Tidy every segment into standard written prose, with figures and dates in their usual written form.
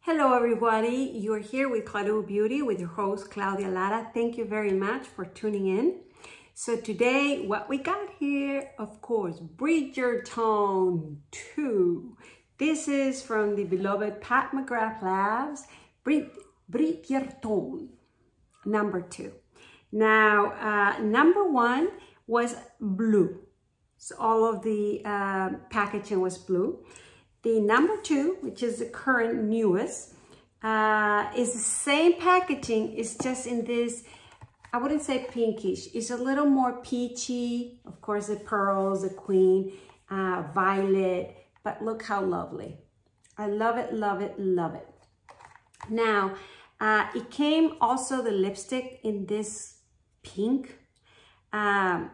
Hello everybody, you're here with Claudio Beauty with your host Claudia Lara. Thank you very much for tuning in. So today what we got here, of course, Bridgerton 2. This is from the beloved Pat McGrath Labs, Bridgerton number 2. Now, number 1 was blue. So all of the packaging was blue. The number 2, which is the current newest, is the same packaging. It's just in this, I wouldn't say pinkish. It's a little more peachy. Of course, the pearls, the queen, violet. But look how lovely. I love it, love it, love it. Now, it came also the lipstick in this pink. And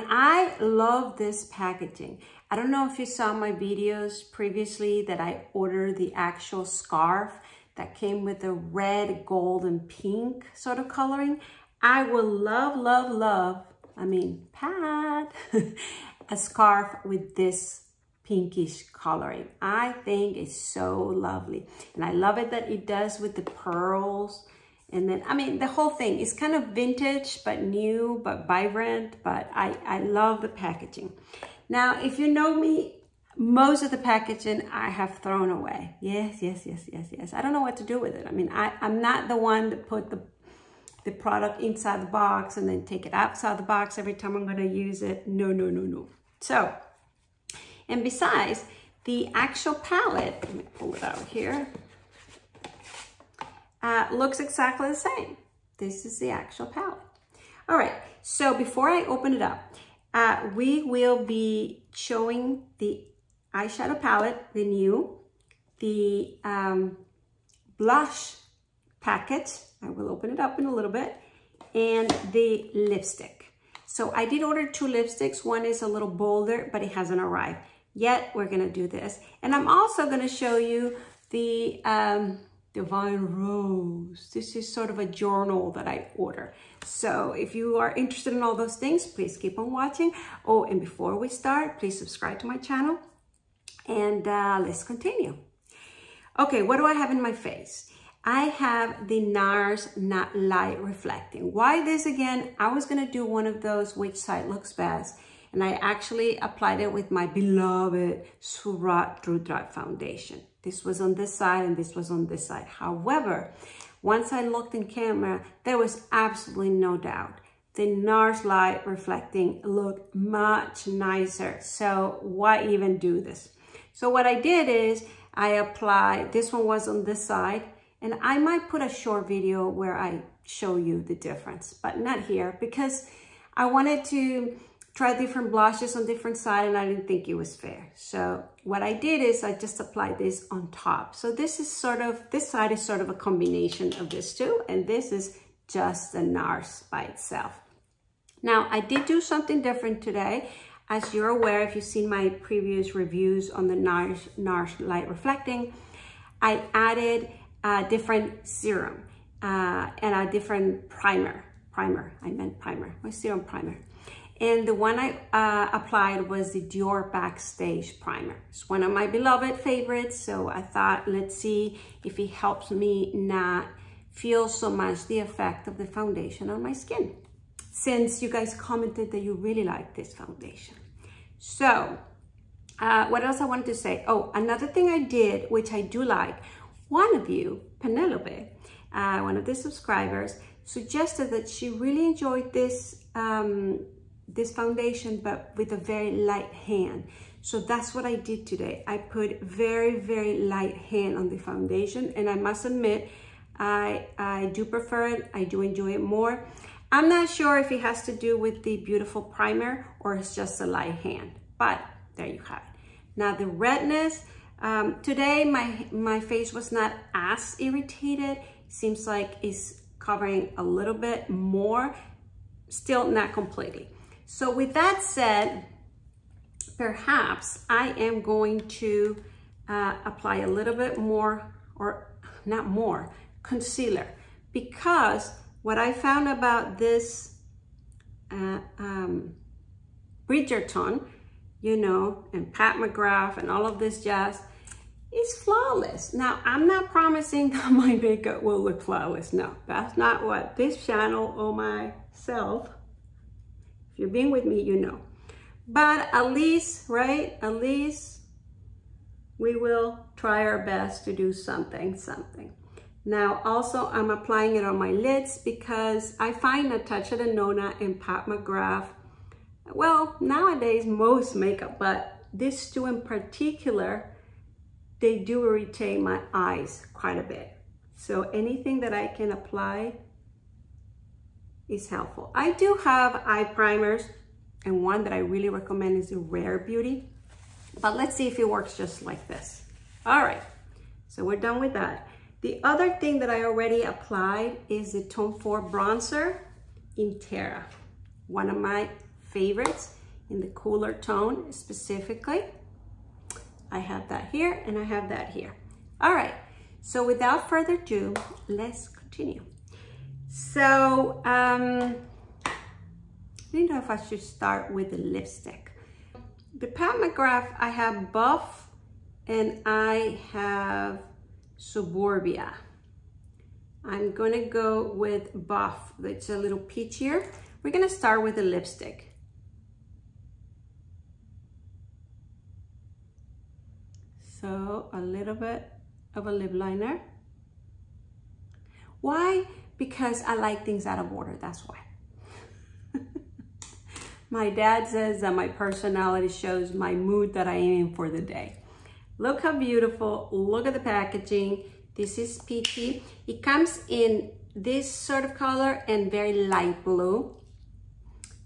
I love this packaging. I don't know if you saw my videos previously that I ordered the actual scarf that came with the red, gold, and pink sort of coloring. I will love, Pat, a scarf with this pinkish coloring. I think it's so lovely. And I love it that it does with the pearls. And then, the whole thing is kind of vintage, but new, but vibrant, but I love the packaging. Now, if you know me, most of the packaging I have thrown away. Yes. I don't know what to do with it. I'm not the one that put the product inside the box and then take it outside the box every time I'm gonna use it. No. So, and besides, the actual palette, let me pull it out here, looks exactly the same. This is the actual palette. All right, so before I open it up, we will be showing the eyeshadow palette, the blush packet. I will open it up in a little bit, and the lipstick. So I did order 2 lipsticks. One is a little bolder, but it hasn't arrived yet. We're gonna do this. And I'm also gonna show you the Divine Rose. This is sort of a journal that I order. So if you are interested in all those things, please keep on watching. Oh, and before we start, please subscribe to my channel. And let's continue. Okay, what do I have in my face? I have the NARS Not Light Reflecting. Why this again? I was gonna do one of those which side looks best. And I actually applied it with my beloved Surratt True Dry Foundation. This was on this side and this was on this side. However, once I looked in camera, there was absolutely no doubt. The NARS Light Reflecting looked much nicer. So why even do this? So what I did is I applied, this one was on this side, and I might put a short video where I show you the difference, but not here because I wanted to try different blushes on different sides and I didn't think it was fair. So what I did is I just applied this on top. So this is this side is sort of a combination of this two, and this is just the NARS by itself. Now I did do something different today. As you're aware, if you've seen my previous reviews on the NARS Light Reflecting, I added a different serum and a different primer. My serum primer. And the one I applied was the Dior Backstage primer. It's one of my beloved favorites, so I thought, let's see if it helps me not feel so much the effect of the foundation on my skin, since you guys commented that you really like this foundation. So, what else I wanted to say? Oh, another thing I did, which I do like, one of you, Penelope, one of the subscribers, suggested that she really enjoyed this this foundation, but with a very light hand. So that's what I did today. I put very light hand on the foundation, and I must admit, I do prefer it. I do enjoy it more. I'm not sure if it has to do with the beautiful primer or it's just a light hand, but there you have it. Now the redness, today my face was not as irritated. Seems like it's covering a little bit more, still not completely. So with that said, perhaps I am going to apply a little bit more, or not more, concealer, because what I found about this Bridgerton, you know, and Pat McGrath and all of this jazz, is flawless. Now, I'm not promising that my makeup will look flawless. No, that's not what this channel or myself, if you've been with me, you know. But at least, right, at least we will try our best to do something. Now, also, I'm applying it on my lids because I find Natasha Nona and Pat McGrath, well, nowadays, most makeup, but these two in particular, they do retain my eyes quite a bit. So anything that I can apply is helpful. I do have eye primers, and one that I really recommend is the Rare Beauty. But let's see if it works just like this. All right, so we're done with that. The other thing that I already applied is the Tone 4 bronzer in Terra. One of my favorites in the cooler tone specifically. I have that here and I have that here. All right, so without further ado, let's continue. So, I don't know if I should start with the lipstick. The Pat McGrath, I have Buff and I have Suburbia. I'm gonna go with Buff. It's a little peachier. We're gonna start with the lipstick. So a little bit of a lip liner. Why? Because I like things out of order, that's why. My dad says that my personality shows my mood that I am in for the day. Look how beautiful, look at the packaging. This is peachy. It comes in this sort of color and very light blue.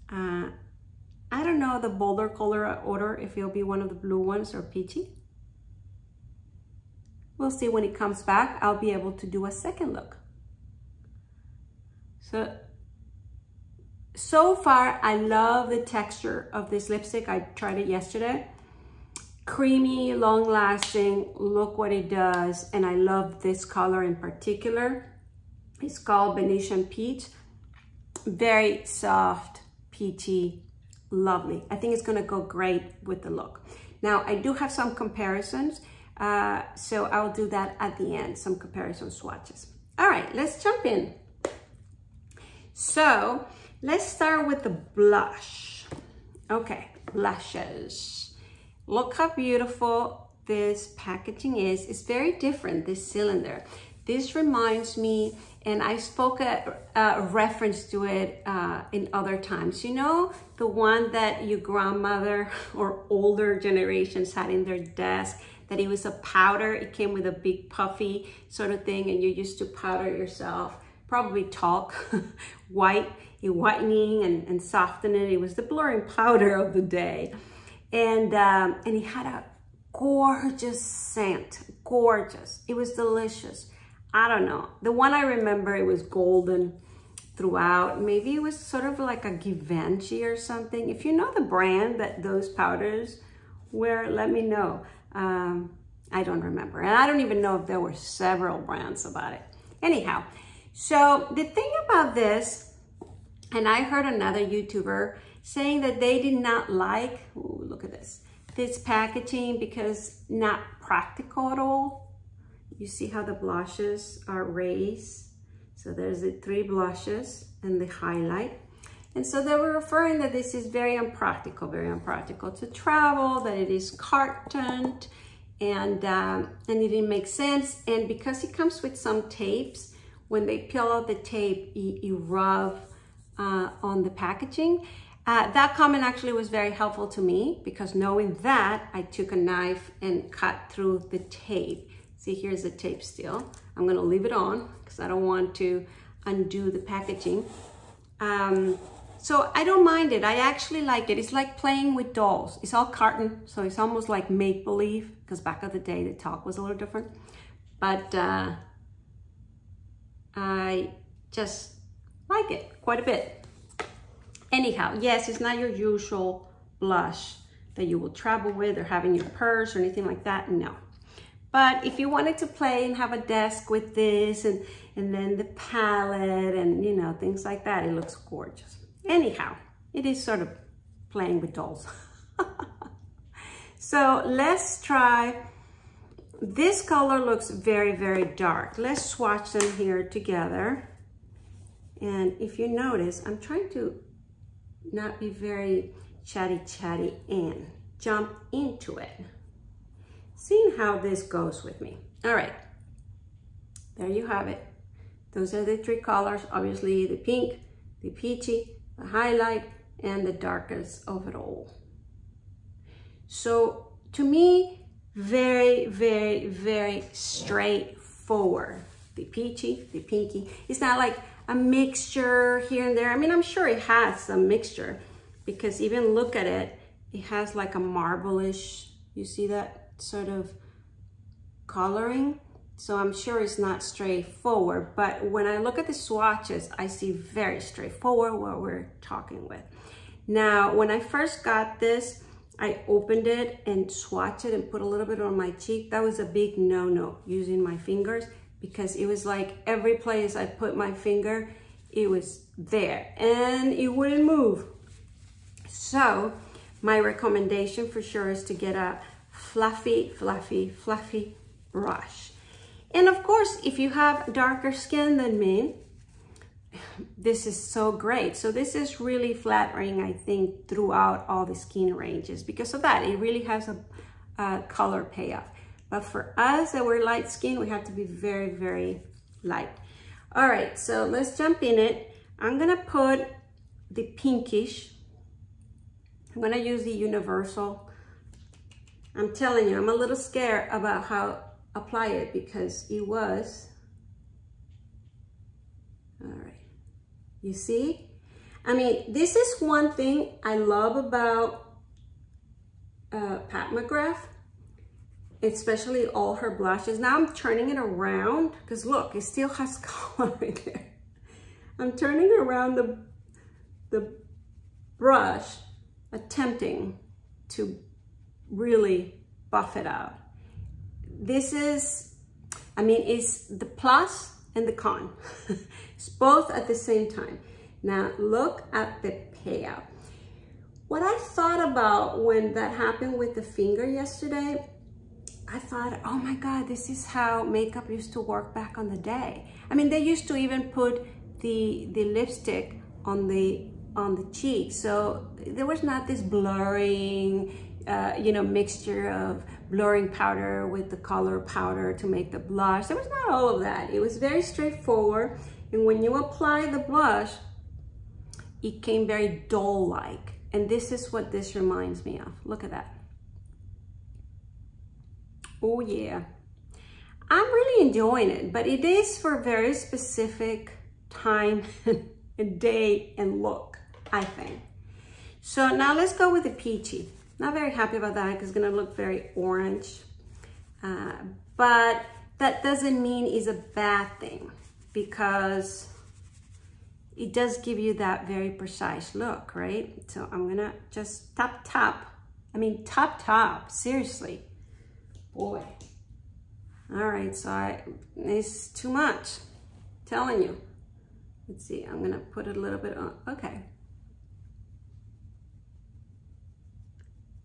I don't know the bolder color order, if it'll be one of the blue ones or peachy. We'll see when it comes back. I'll be able to do a second look. So far, I love the texture of this lipstick. I tried it yesterday. Creamy, long lasting, look what it does. And I love this color in particular. It's called Venetian Peach. Very soft, peachy, lovely. I think it's gonna go great with the look. Now, I do have some comparisons. So I'll do that at the end, some comparison swatches. All right, let's jump in. So let's start with the blush. Okay, blushes. Look how beautiful this packaging is. It's very different, this cylinder. This reminds me, and I spoke a reference to it in other times. You know, the one that your grandmother or older generations had in their desk, that it was a powder. It came with a big puffy sort of thing, and you used to powder yourself. Probably talc, whitening and softening. It was the blurring powder of the day. And it had a gorgeous scent, gorgeous. It was delicious. I don't know. The one I remember, it was golden throughout. Maybe it was sort of like a Givenchy or something. If you know the brand that those powders were, let me know. I don't remember. And I don't even know if there were several brands about it. Anyhow, so the thing about this, and I heard another YouTuber saying that they did not like, ooh, look at this packaging because not practical at all. You see how the blushes are raised. So there's the 3 blushes and the highlight. And so they were referring that this is very unpractical to travel, that it is cartoned, and it didn't make sense. And because it comes with some tapes, when they peel out the tape, you rub on the packaging. That comment actually was very helpful to me because knowing that, I took a knife and cut through the tape. See, here's the tape still. I'm gonna leave it on because I don't want to undo the packaging. So I don't mind it. I actually like it. It's like playing with dolls. It's all carton, so it's almost like make-believe because back in the day, the talk was a little different. But I just like it quite a bit. Anyhow, yes, it's not your usual blush that you will travel with or have in your purse or anything like that, no. But if you wanted to play and have a desk with this and then the palette and, you know, things like that, it looks gorgeous. Anyhow, it is sort of playing with dolls. So let's try This color looks very, very dark. Let's swatch them here together. And if you notice, I'm trying to not be very chatty and jump into it. Seeing how this goes with me. All right, there you have it. Those are the three colors, obviously the pink, the peachy, the highlight, and the darkest of it all. So to me, very, very, very straightforward. The peachy, the pinky. It's not like a mixture here and there. I mean, I'm sure it has some mixture because even look at it, it has like a marble-ish, you see that sort of coloring? So I'm sure it's not straightforward, but when I look at the swatches, I see very straightforward what we're talking with. Now, when I first got this, I opened it and swatched it and put a little bit on my cheek. That was a big no-no, using my fingers, because it was like every place I put my finger, it was there and it wouldn't move. So my recommendation for sure is to get a fluffy, fluffy, fluffy brush. And of course, if you have darker skin than me, this is so great. So this is really flattering, I think, throughout all the skin ranges. Because of that, it really has a color payoff. But for us that we're light skin, we have to be very, very light. All right, so let's jump in it. I'm gonna put the pinkish. I'm gonna use the universal. I'm telling you, I'm a little scared about how apply it because it was, all right, you see? I mean, this is one thing I love about Pat Mcgrath, especially all her blushes. Now I'm turning it around because look, it still has color in there. I'm turning around the brush, attempting to really buff it out. This is, I mean, it's the plus and the con. It's both at the same time. Now look at the payout. What I thought about when that happened with the finger yesterday, I thought, oh my God, this is how makeup used to work back on the day. I mean, they used to even put the lipstick on the cheek. So there was not this blurring, you know, mixture of blurring powder with the color powder to make the blush. There was not all of that. It was very straightforward. And when you apply the blush, it came very doll-like. And this is what this reminds me of. Look at that. Oh yeah. I'm really enjoying it, but it is for a very specific time and day and look, I think. So now let's go with the peachy. Not very happy about that because it's gonna look very orange. But that doesn't mean it's a bad thing because it does give you that very precise look, right? So I'm gonna just top, seriously. Boy. All right, so it's too much, telling you. Let's see, I'm gonna put a little bit on, okay.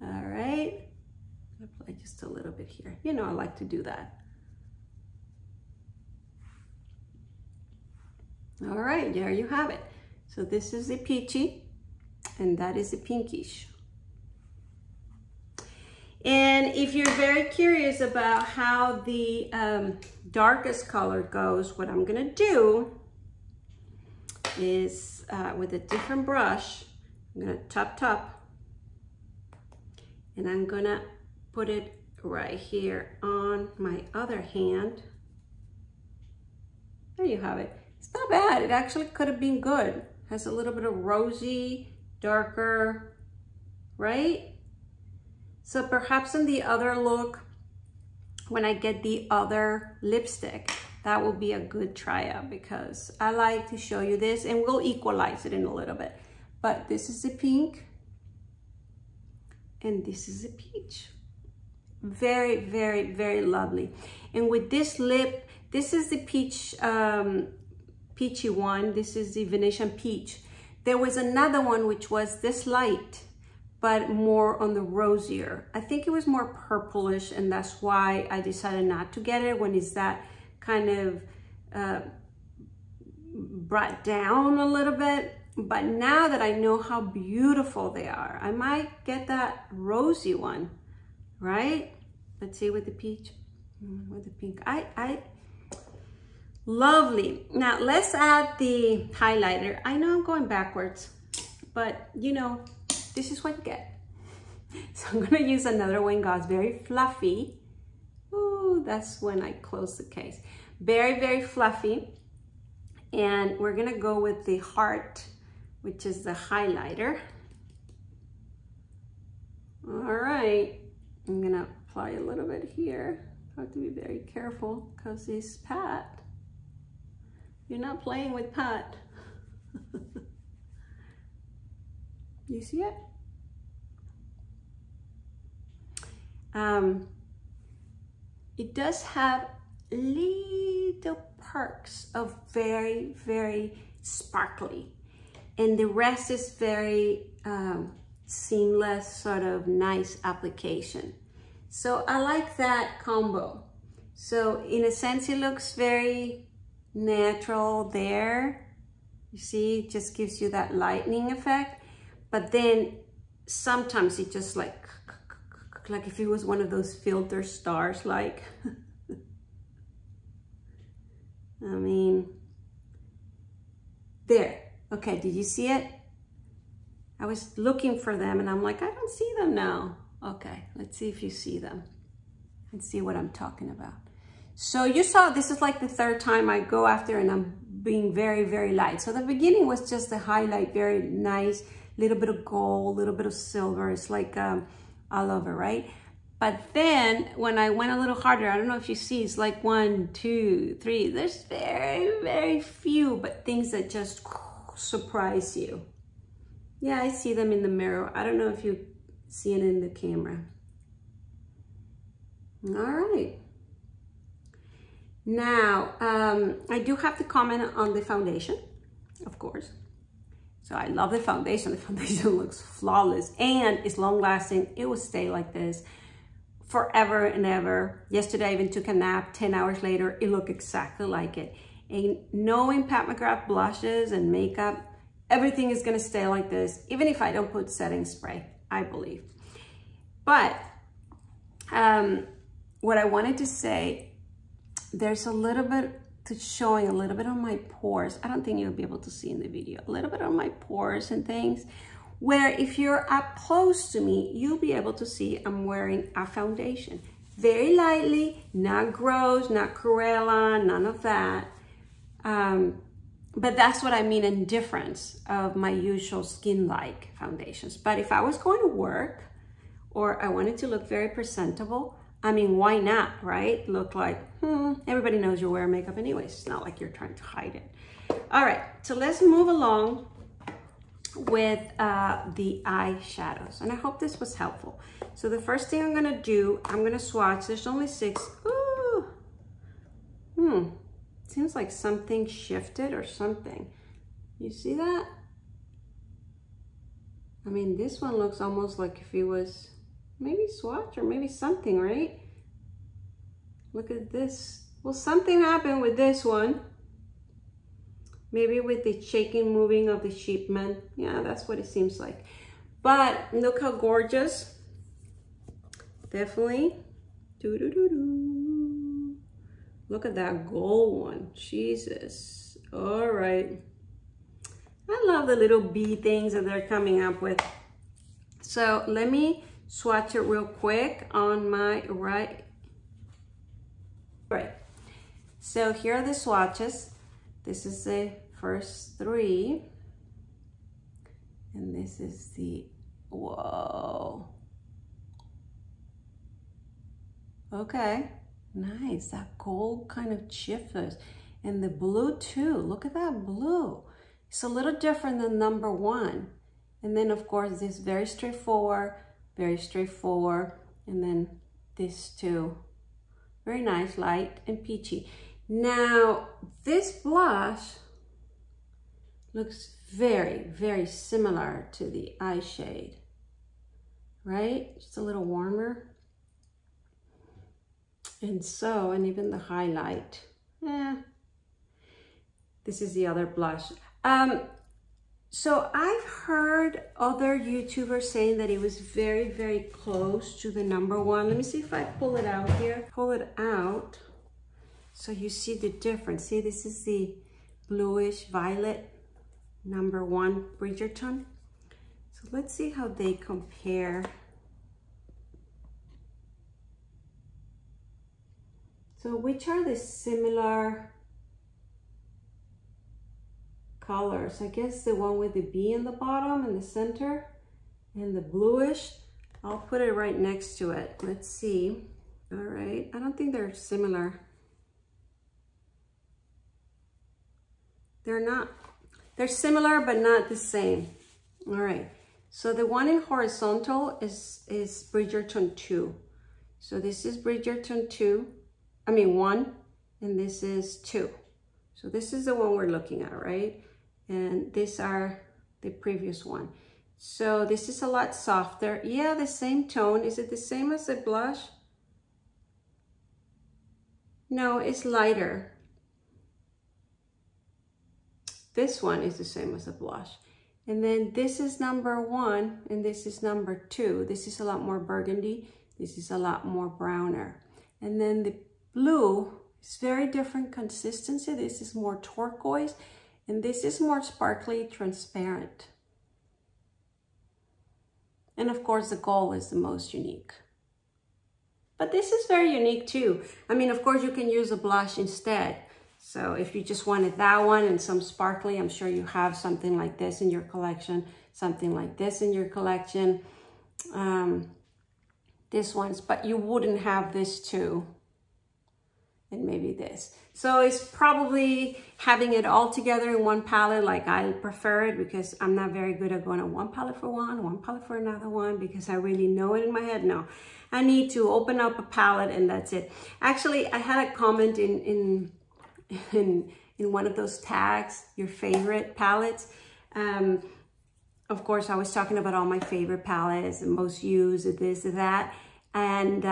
All right, I'm gonna apply just a little bit here. You know, I like to do that. All right, there you have it. So this is the peachy and that is the pinkish. And if you're very curious about how the darkest color goes, what I'm gonna do is with a different brush, I'm gonna top, and I'm gonna put it right here on my other hand. There you have it. It's not bad. It actually could have been good. Has a little bit of rosy, darker, right? So perhaps in the other look, when I get the other lipstick, that will be a good tryout because I like to show you this and we'll equalize it in a little bit. But this is the pink and this is the peach. Very, very, very lovely. And with this lip, this is the peach, peachy one. This is the Venetian Peach. There was another one which was this light, but more on the rosier. I think it was more purplish, and that's why I decided not to get it when it's that kind of brought down a little bit. But now that I know how beautiful they are, I might get that rosy one, right? Let's see, with the peach, with the pink. Lovely. Now let's add the highlighter. I know I'm going backwards, but you know, this is what you get. So I'm gonna use another Wayne Goss, very fluffy. Ooh, that's when I close the case. Very, very fluffy. And we're gonna go with the Heart, which is the highlighter. All right, I'm gonna apply a little bit here. I have to be very careful because it's pat. You're not playing with pat. You see it? It does have little perks of very, very sparkly. And the rest is very seamless, sort of nice application. So I like that combo. So in a sense, it looks very natural there. You see, it just gives you that lightning effect. But then sometimes it just like if it was one of those filter stars, like, I mean, there. Okay, did you see it? I was looking for them and I'm like, I don't see them now. Okay, let's see if you see them and see what I'm talking about. So you saw this is like the third time I go after and I'm being very, very light. So the beginning was just the highlight, very nice, little bit of gold, little bit of silver. It's like all over, right? But then when I went a little harder, I don't know if you see, it's like 1, 2, 3. There's very, very few, but things that just surprise you. Yeah, I see them in the mirror. I don't know if you see it in the camera. All right. Now, I do have to comment on the foundation, of course. So I love the foundation. The foundation looks flawless and it's long lasting. It will stay like this forever and ever. Yesterday I even took a nap. 10 hours later, it looked exactly like it. And knowing Pat McGrath blushes and makeup, everything is gonna stay like this, even if I don't put setting spray, I believe. But what I wanted to say, there's a little bit to showing a little bit on my pores. I don't think you'll be able to see in the video, a little bit on my pores and things, where if you're up close to me, you'll be able to see I'm wearing a foundation. Very lightly, not gross, not Cruella, none of that. But that's what I mean in difference of my usual skin-like foundations. But if I was going to work or I wanted to look very presentable, I mean, why not, right? Look like, everybody knows you're wearing makeup anyways. It's not like you're trying to hide it. All right, so let's move along with the eyeshadows. And I hope this was helpful. So the first thing I'm gonna do, I'm gonna swatch. There's only 6. Ooh. Seems like something shifted or something. You see that? I mean, this one looks almost like if it was maybe swatch or maybe something, right? Look at this. Well, something happened with this one. Maybe with the shaking, moving of the shipment. Yeah, that's what it seems like. But look how gorgeous. Definitely. Doo-doo-doo-doo. Look at that gold one. Jesus. All right. I love the little bee things that they're coming up with. So let me swatch it real quick on my right. Right. So here are the swatches. This is the first 3. And this is the, whoa. Okay. Nice, that gold kind of shifts. And the blue too, look at that blue. It's a little different than number 1. And then of course this very straightforward, and then this too. Very nice, light and peachy. Now, this blush looks very, very similar to the eye shade. right? Just a little warmer. And so, and even the highlight. This is the other blush. So I've heard other YouTubers saying that it was very, very close to the #1. Let me see if I pull it out here. Pull it out so you see the difference. See, this is the bluish violet #1 Bridgerton. So let's see how they compare. So which are the similar colors? I guess the one with the B in the bottom and the center and the bluish. I'll put it right next to it. Let's see. All right, I don't think they're similar. They're not. They're similar, but not the same. All right, so the one in horizontal is Bridgerton 2. So this is Bridgerton 1, and this is 2. So this is the one we're looking at, right? And these are the previous one. So this is a lot softer. Yeah, the same tone. Is it the same as the blush? No, it's lighter. This one is the same as the blush. And then this is #1 and this is #2. This is a lot more burgundy. This is a lot more browner. And then the blue is very different consistency. This is more turquoise and this is more sparkly, transparent. And of course the gold is the most unique. But this is very unique too. I mean, of course you can use a blush instead. So if you just wanted that one and some sparkly, I'm sure you have something like this in your collection, something like this in your collection. This one's, but you wouldn't have this too. And maybe this. So it's probably having it all together in one palette, like I prefer it, because I'm not very good at going on one palette for one palette for another one, because I really know it in my head. No, I need to open up a palette and that's it. Actually, I had a comment in one of those tags, your favorite palettes. Of course, I was talking about all my favorite palettes, the most used, this, that. And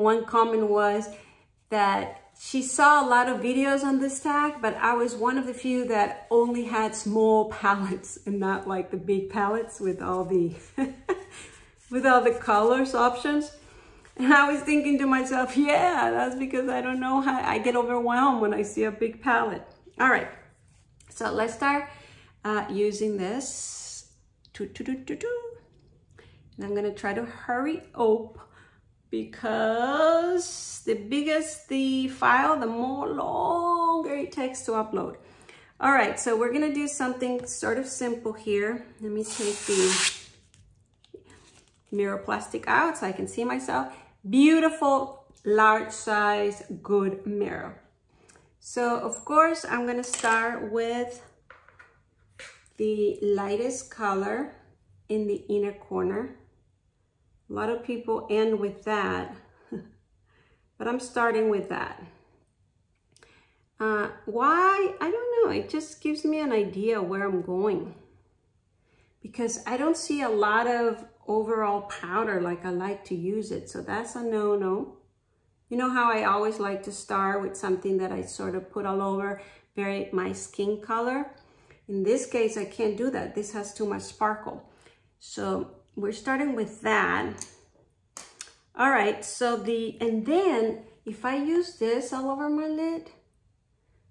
one comment was that she saw a lot of videos on this tag, but I was one of the few that only had small palettes and not like the big palettes with all the with all the colors options. And I was thinking to myself, yeah, that's because I don't know how I get overwhelmed when I see a big palette. All right, so let's start using this. And I'm gonna try to hurry up, because the bigger the file, the more longer it takes to upload. All right, so we're gonna do something sort of simple here. Let me take the mirror plastic out so I can see myself. Beautiful, large size, good mirror. So of course, I'm gonna start with the lightest color in the inner corner. A lot of people end with that, but I'm starting with that. Why? I don't know. It just gives me an idea where I'm going, because I don't see a lot of overall powder like I like to use it. So that's a no-no. You know how I always like to start with something that I sort of put all over, very my skin color. In this case, I can't do that. This has too much sparkle. So we're starting with that. All right, so and then if I use this all over my lid,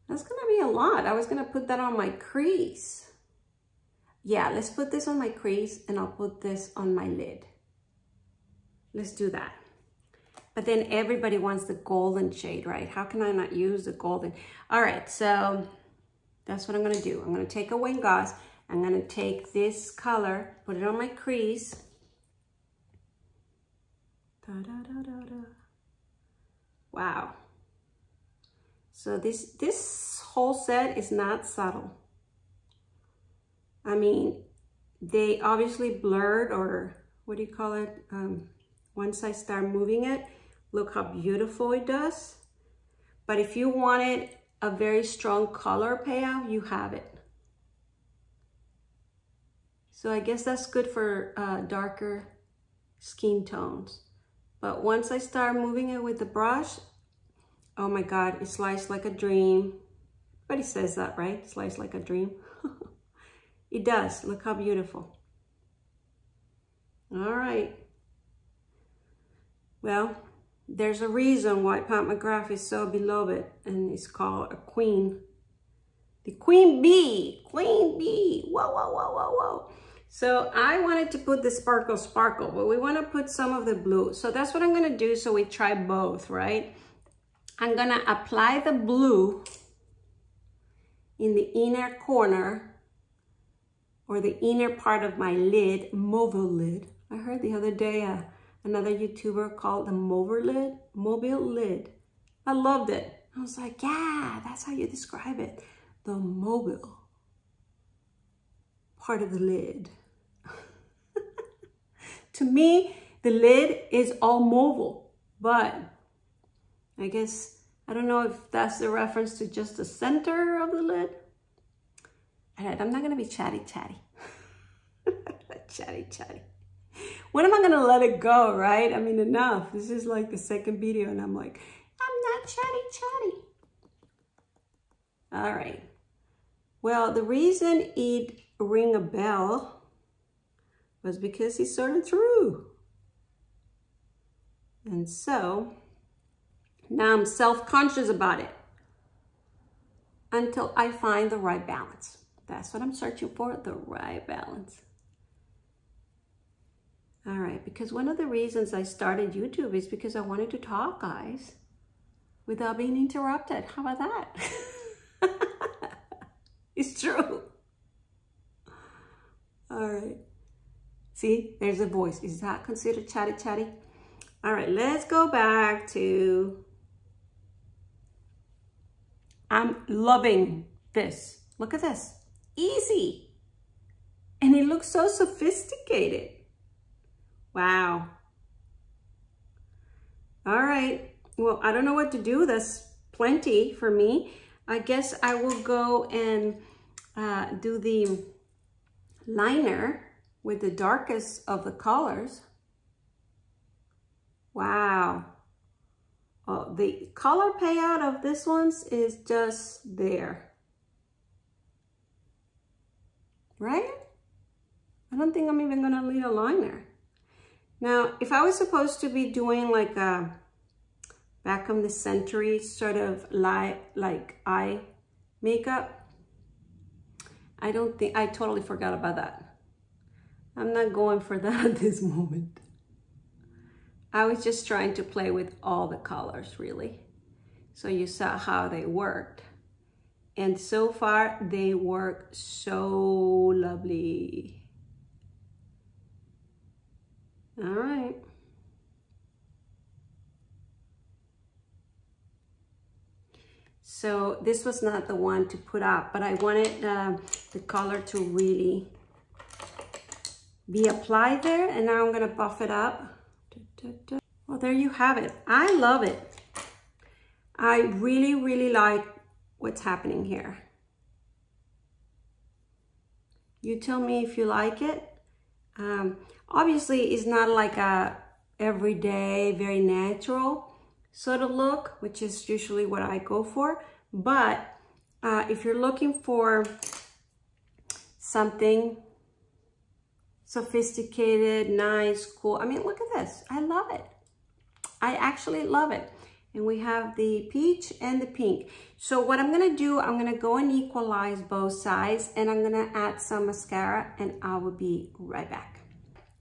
that's gonna be a lot. I was gonna put that on my crease. Yeah, let's put this on my crease and I'll put this on my lid. Let's do that. But then everybody wants the golden shade, right? How can I not use the golden? All right, so that's what I'm gonna do. I'm gonna take a wing gauze. I'm gonna take this color, put it on my crease. Da, da, da, da, da. Wow. So this whole set is not subtle. I mean, they obviously blurred, or what do you call it? Once I start moving it, look how beautiful it does. But if you wanted a very strong color payout, you have it. So I guess that's good for darker skin tones. But once I start moving it with the brush, oh my God, it slides like a dream. Everybody says that, right? It slides like a dream. It does. Look how beautiful. All right. Well, there's a reason why Pat Mcgrath is so beloved, and it's called a queen. The queen bee, queen bee. Whoa, whoa, whoa, whoa, whoa. So I wanted to put the sparkle, but we want to put some of the blue. So that's what I'm going to do. So we try both, right? I'm going to apply the blue in the inner corner or the inner part of my lid, mobile lid. I heard the other day another YouTuber called the mobile lid. I loved it. I was like, yeah, that's how you describe it. The mobile part of the lid. To me, the lid is all mobile, but I guess, I don't know if that's the reference to just the center of the lid. All right, I'm not gonna be chatty. Chatty. When am I gonna let it go, right? I mean, enough. This is like the second video and I'm like, I'm not chatty. All right. Well, the reason it rang a bell was because he sorted through. And so now I'm self-conscious about it until I find the right balance. That's what I'm searching for, the right balance. All right, because one of the reasons I started YouTube is because I wanted to talk, guys, without being interrupted. How about that? It's true. All right. See, there's a voice. Is that considered chatty? All right, let's go back to, I'm loving this. Look at this. Easy. And it looks so sophisticated. Wow. All right. Well, I don't know what to do. That's plenty for me. I guess I will go and do the liner with the darkest of the colors. Wow. Oh, the color payout of this one's is just there. Right? I don't think I'm even gonna need a liner. Now, if I was supposed to be doing like a back of the century sort of like eye makeup, I totally forgot about that. I'm not going for that at this moment. I was just trying to play with all the colors, really. So you saw how they worked. And so far, they work so lovely. All right. So this was not the one to put up, but I wanted the color to really be applied there. And now I'm gonna buff it up. Well, there you have it. I love it. I really, really like what's happening here. You tell me if you like it. Obviously, it's not like a everyday, very natural sort of look, which is usually what I go for. But if you're looking for something sophisticated, nice, cool. I mean, look at this. I love it. I actually love it. And we have the peach and the pink. So what I'm gonna do, I'm gonna go and equalize both sides, and I'm gonna add some mascara, and I will be right back.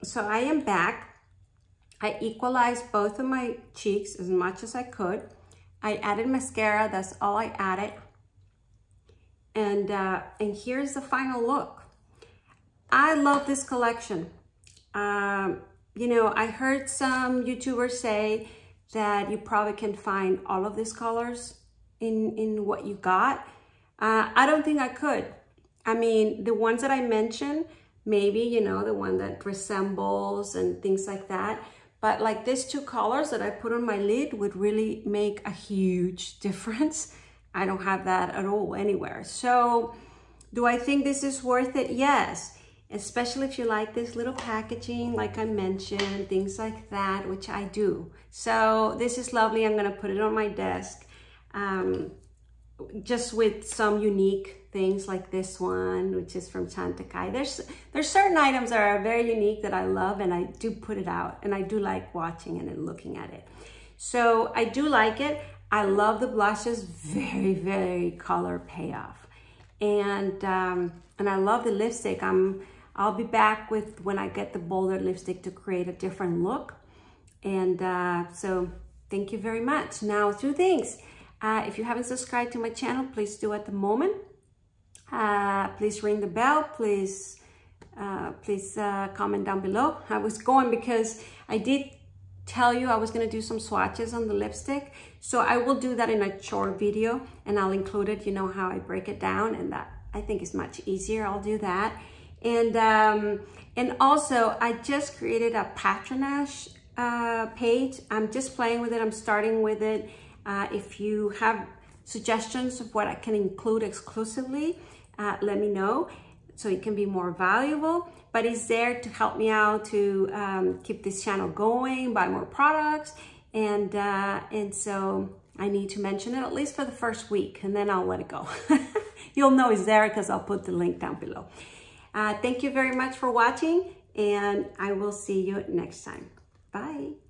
So I am back. I equalized both of my cheeks as much as I could. I added mascara, that's all I added. And here's the final look. I love this collection. You know, I heard some YouTubers say that you probably can find all of these colors in what you got. I don't think I could. I mean, the ones that I mentioned, maybe, you know, the one that resembles and things like that. But like these two colors that I put on my lid would really make a huge difference. I don't have that at all anywhere. So do I think this is worth it? Yes. especially if you like this little packaging, like I mentioned, things like that, which I do. So this is lovely. I'm gonna put it on my desk, just with some unique things like this one, which is from Chantecaille. There's certain items that are very unique that I love, and I do put it out, and I do like watching and looking at it. So I do like it. I love the blushes, very, very color payoff. And I love the lipstick. I'll be back with when I get the bolder lipstick to create a different look. And so thank you very much. Now, 2 things. If you haven't subscribed to my channel, please do at the moment. Please ring the bell. Please comment down below. I was going because I did tell you I was going to do some swatches on the lipstick. So I will do that in a short video, and I'll include it, you know, how I break it down, and that I think is much easier. I'll do that. And also I just created a patronage page. I'm just playing with it. I'm starting with it. If you have suggestions of what I can include exclusively, let me know so it can be more valuable. But it's there to help me out to keep this channel going, buy more products, and so I need to mention it at least for the first week, and then I'll let it go. You'll know it's there because I'll put the link down below. Thank you very much for watching, and I will see you next time. Bye.